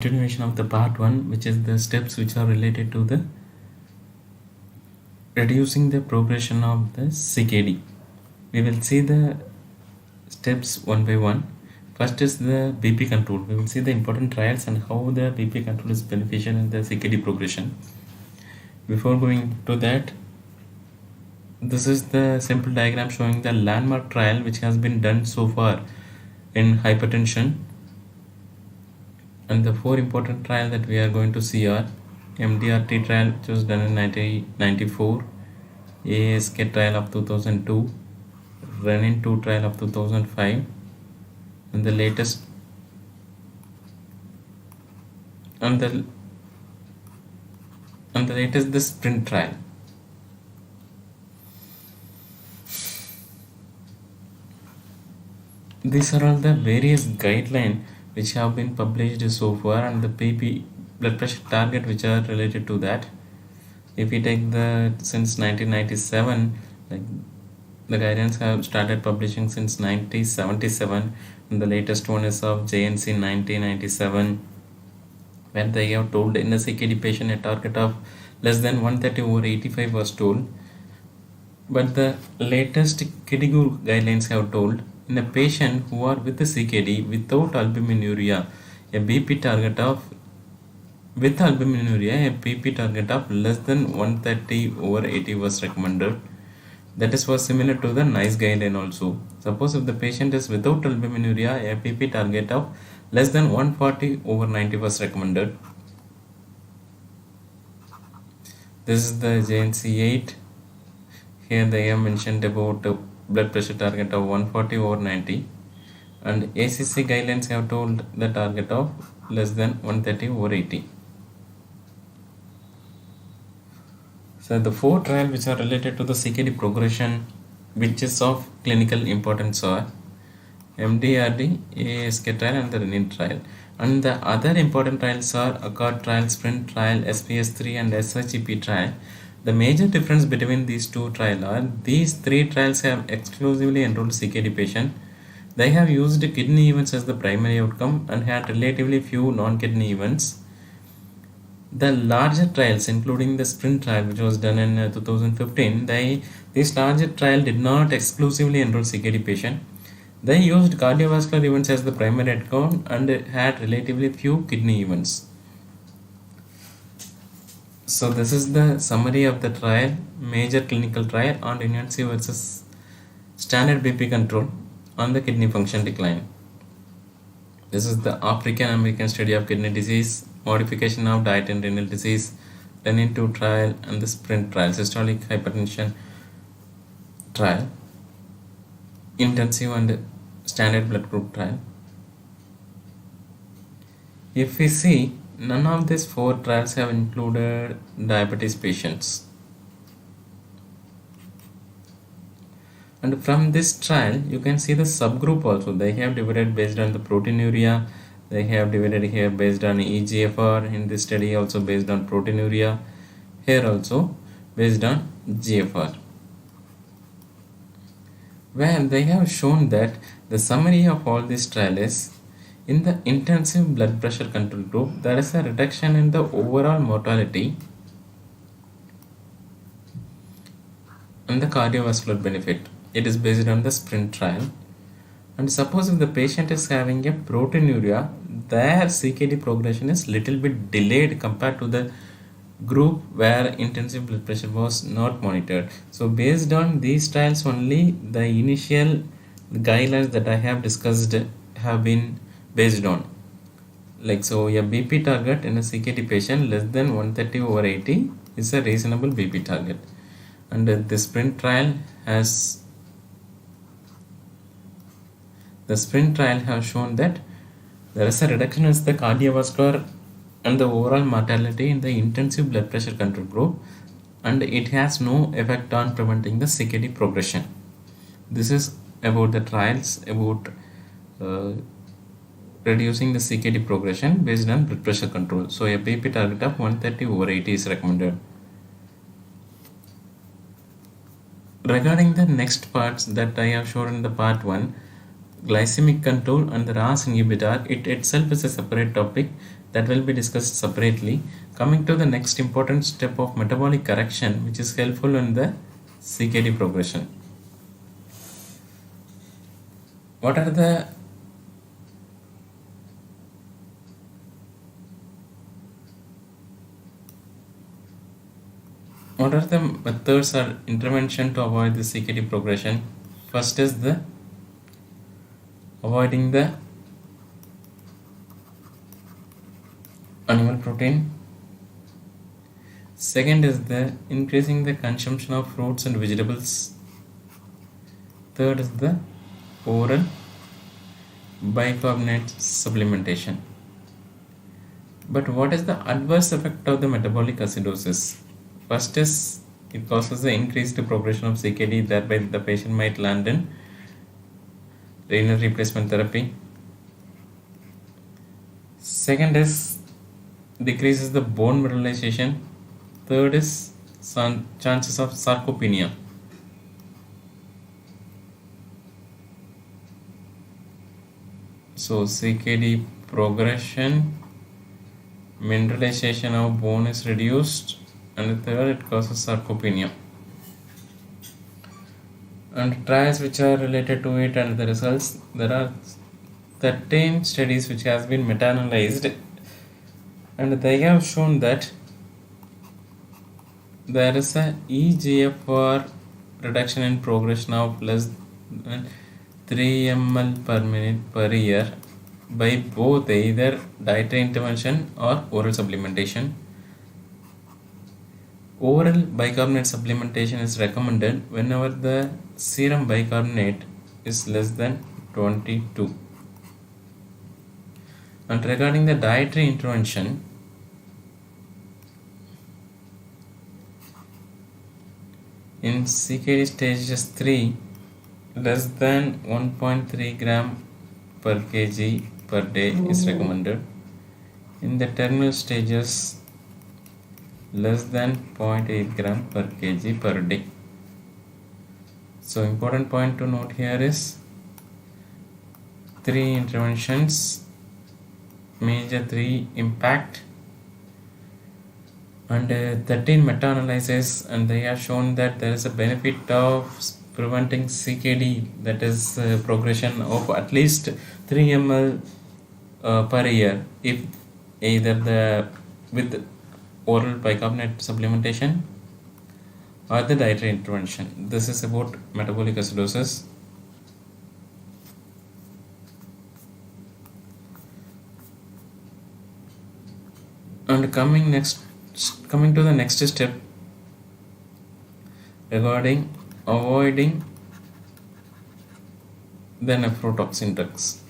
Continuation of the part 1, which is the steps which are related to the reducing the progression of the CKD. We will see the steps one by one. First is the BP control. We will see the important trials and how the BP control is beneficial in the CKD progression. Before going to that, this is the simple diagram showing the landmark trial which has been done so far in hypertension. And the four important trials that we are going to see are MDRT trial, which was done in 1994, ASK trial of 2002, Renin-2 trial of 2005, and the latest the SPRINT trial. These are all the various guidelines which have been published so far, and the BP blood pressure target which are related to that. If we take the since 1997, like the guidelines have started publishing since 1977, and the latest one is of JNC 1997, where they have told in a CKD patient a target of less than 130/85 was told. But the latest KDIGO guidelines have told in a patient who are with the CKD without albuminuria, a BP target of with albuminuria, a BP target of less than 130/80 was recommended. That is was similar to the NICE guideline also. Suppose if the patient is without albuminuria, a PP target of less than 140/90 was recommended. This is the JNC 8. Here they have mentioned about blood pressure target of 140/90, and ACC guidelines have told the target of less than 130/80. So the four trials which are related to the CKD progression, which is of clinical importance, are MDRD, ASK trial, and the Renin trial. And the other important trials are ACCORD trial, SPRINT trial, SPS3, and SHEP trial. The major difference between these two trials are these three trials have exclusively enrolled CKD patients. They have used kidney events as the primary outcome and had relatively few non-kidney events. The larger trials, including the SPRINT trial, which was done in 2015, this larger trial did not exclusively enroll CKD patients. They used cardiovascular events as the primary outcome and had relatively few kidney events. So this is the summary of the trial, major clinical trial on Invency versus standard BP control on the kidney function decline. This is the African American study of kidney disease, modification of diet and renal disease, Renin-2 trial, and the SPRINT trial, systolic hypertension trial, intensive and standard blood group trial. If we see, none of these four trials have included diabetes patients. And from this trial, you can see the subgroup also. They have divided based on the proteinuria. They have divided here based on eGFR. In this study also based on proteinuria. Here also based on GFR. Where they have shown that the summary of all these trials is, in the intensive blood pressure control group, there is a reduction in the overall mortality and the cardiovascular benefit. It is based on the SPRINT trial. And suppose if the patient is having a proteinuria, their CKD progression is little bit delayed compared to the group where intensive blood pressure was not monitored. So based on these trials only, the initial guidelines that I have discussed have been based on. Like, so a BP target in a CKD patient less than 130/80 is a reasonable BP target. And the SPRINT trial has shown that there is a reduction in the cardiovascular and the overall mortality in the intensive blood pressure control group, and it has no effect on preventing the CKD progression. This is about the trials about reducing the CKD progression based on blood pressure control. So a BP target of 130/80 is recommended. Regarding the next parts that I have shown in the part 1, glycemic control and the RAS inhibitor, it itself is a separate topic. that will be discussed separately. Coming to the next important step of metabolic correction, which is helpful in the CKD progression. What are the methods or intervention to avoid the CKD progression? First is the avoiding the animal protein. Second is the increasing the consumption of fruits and vegetables. Third is the oral bicarbonate supplementation. But what is the adverse effect of the metabolic acidosis? First is it causes the increased progression of CKD, thereby the patient might land in renal replacement therapy. Second is decreases the bone mineralization. Third is chances of sarcopenia. So CKD progression, mineralization of bone is reduced, and third it causes sarcopenia. And trials which are related to it and the results, there are 13 studies which has been meta-analyzed, and they have shown that there is a EGFR reduction in progression of less than 3 ml per minute per year by both either dietary intervention or oral supplementation. Oral bicarbonate supplementation is recommended whenever the serum bicarbonate is less than 22. And regarding the dietary intervention, in CKD stages 3, less than 1.3 gram per kg per day is recommended. In the terminal stages, less than 0.8 gram per kg per day. So important point to note here is 3 interventions, major 3 impact, and 13 meta-analyses, and they have shown that there is a benefit of preventing CKD, that is progression of at least 3 ml per year if either with oral bicarbonate supplementation or the dietary intervention. This is about metabolic acidosis. And coming to the next step regarding avoiding the nephrotoxin drugs.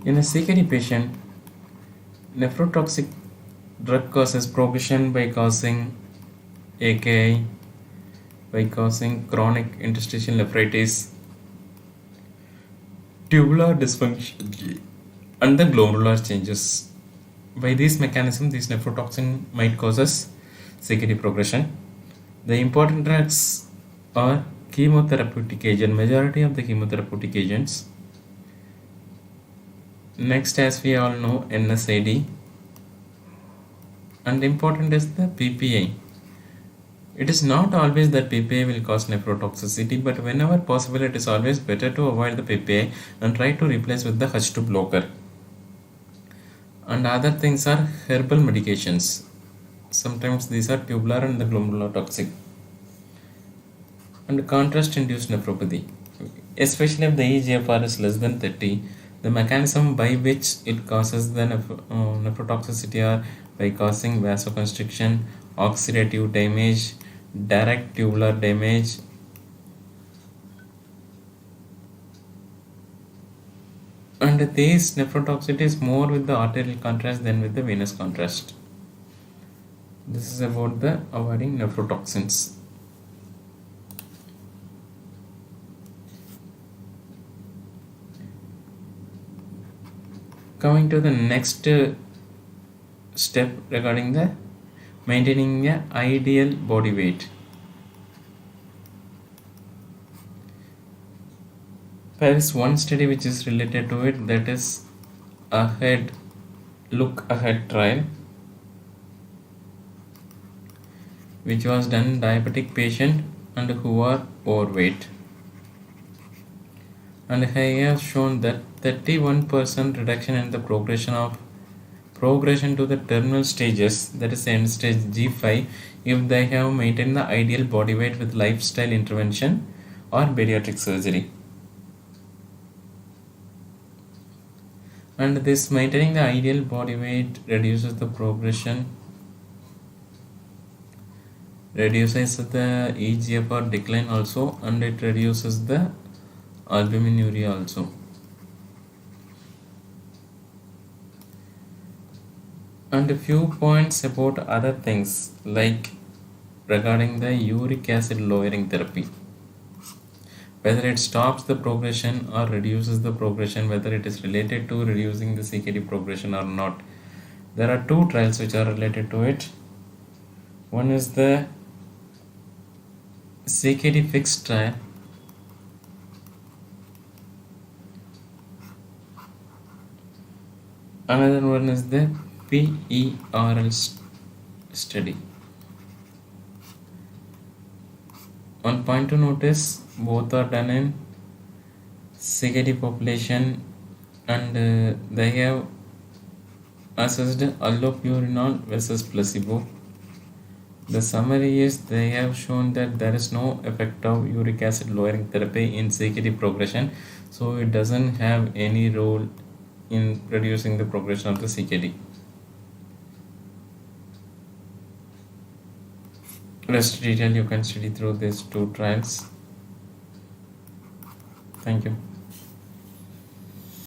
In a CKD patient, nephrotoxic drug causes progression by causing AKI, by causing chronic interstitial nephritis, tubular dysfunction, and the glomerular changes. By this mechanism, this nephrotoxin might causes CKD progression. The important drugs are chemotherapeutic agent, majority of the chemotherapeutic agents. Next, as we all know, NSAID, and important is the PPI. It is not always that PPI will cause nephrotoxicity, but whenever possible, it is always better to avoid the PPI and try to replace with the H2 blocker. And other things are herbal medications. Sometimes these are tubular and the glomerular toxic. And contrast-induced nephropathy, especially if the EGFR is less than 30. The mechanism by which it causes the nephrotoxicity are by causing vasoconstriction, oxidative damage, direct tubular damage, and this nephrotoxicity is more with the arterial contrast than with the venous contrast. This is about the avoiding nephrotoxins. Coming to the next step regarding the maintaining a ideal body weight. There is one study which is related to it, that is ahead look ahead trial, which was done in diabetic patient and who are overweight, and I have shown that 31% reduction in the progression to the terminal stages, that is end stage G5, if they have maintained the ideal body weight with lifestyle intervention or bariatric surgery. And this maintaining the ideal body weight reduces the eGFR decline also, and it reduces the albuminuria also. And a few points about other things, like regarding the uric acid lowering therapy, whether it stops the progression or reduces the progression, whether it is related to reducing the CKD progression or not. There are two trials which are related to it. One is the CKD fixed trial, another one is the PERL study. One point to notice, both are done in CKD population, and they have assessed allopurinol versus placebo. The summary is they have shown that there is no effect of uric acid lowering therapy in CKD progression, so it doesn't have any role in reducing the progression of the CKD. Rest detail you can study through these two trials. Thank you.